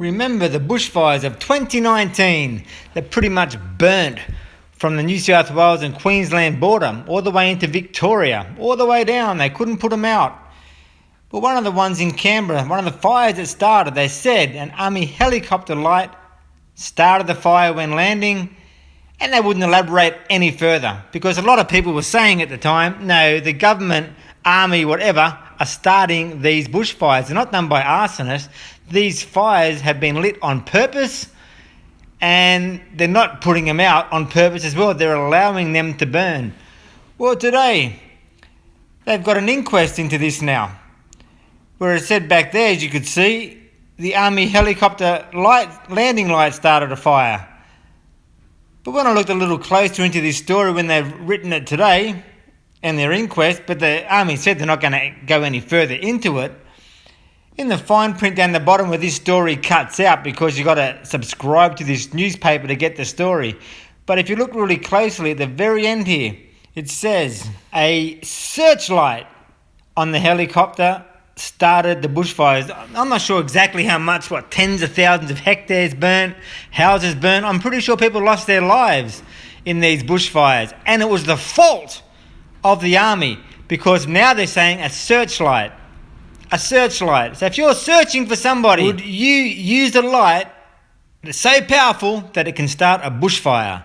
Remember the bushfires of 2019 that pretty much burnt from the New South Wales and Queensland border all the way into Victoria, all the way down. They couldn't put them out. But one of the ones in Canberra, one of the fires that started, they said an army helicopter light started the fire when landing, and they wouldn't elaborate any further because a lot of people were saying at the time, no, the government, army, whatever, are starting these bushfires. They're not done by arsonists. These fires have been lit on purpose, and they're not putting them out on purpose as well. They're allowing them to burn. Well, today, they've got an inquest into this now, where it said back there, as you could see, the army helicopter landing light started a fire. But when I looked a little closer into this story when they've written it today, and their inquest, but the army said they're not going to go any further into it, in the fine print down the bottom where this story cuts out, because you've got to subscribe to this newspaper to get the story. But if you look really closely at the very end here, it says a searchlight on the helicopter started the bushfires. I'm not sure exactly how much, tens of thousands of hectares burnt, houses burnt. I'm pretty sure people lost their lives in these bushfires. And it was the fault of the army, because now they're saying a searchlight. A searchlight. So if you're searching for somebody, would you use a light that's so powerful that it can start a bushfire?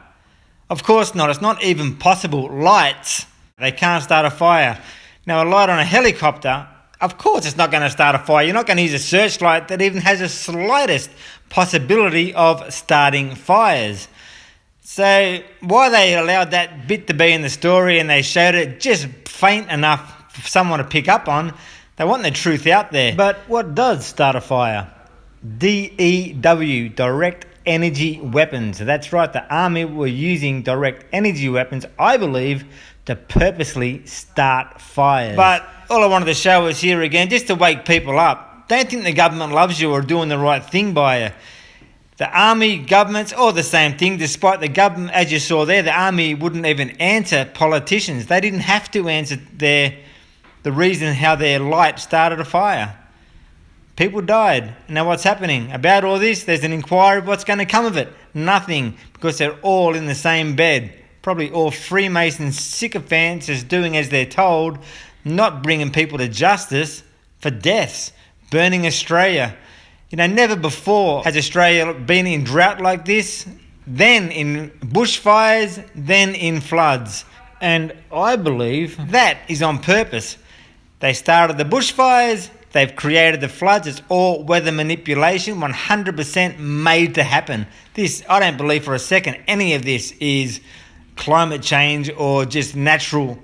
Of course not. It's not even possible. Lights, they can't start a fire. Now a light on a helicopter, of course it's not going to start a fire. You're not going to use a searchlight that even has the slightest possibility of starting fires. So why they allowed that bit to be in the story and they showed it just faint enough for someone to pick up on, they want the truth out there. But what does start a fire? DEW, direct energy weapons. That's right, the army were using direct energy weapons, I believe, to purposely start fires. But all I wanted to show was here again, just to wake people up. Don't think the government loves you or doing the right thing by you. The army, governments, all the same thing. Despite the government, as you saw there, the army wouldn't even answer politicians. They didn't have to answer the reason how their light started a fire. People died. Now what's happening? About all this, there's an inquiry of what's going to come of it. Nothing, because they're all in the same bed. Probably all Freemason sycophants just doing as they're told, not bringing people to justice for deaths, burning Australia. You know, never before has Australia been in drought like this, then in bushfires, then in floods. And I believe that is on purpose. They started the bushfires, they've created the floods. It's all weather manipulation, 100% made to happen. This, I don't believe for a second any of this is climate change or just unnatural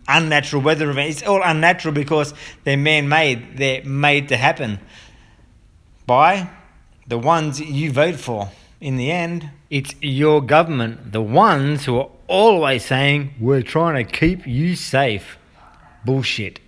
weather events. It's all unnatural because they're man-made. They're made to happen by the ones you vote for. In the end, it's your government, the ones who are always saying, we're trying to keep you safe. Bullshit.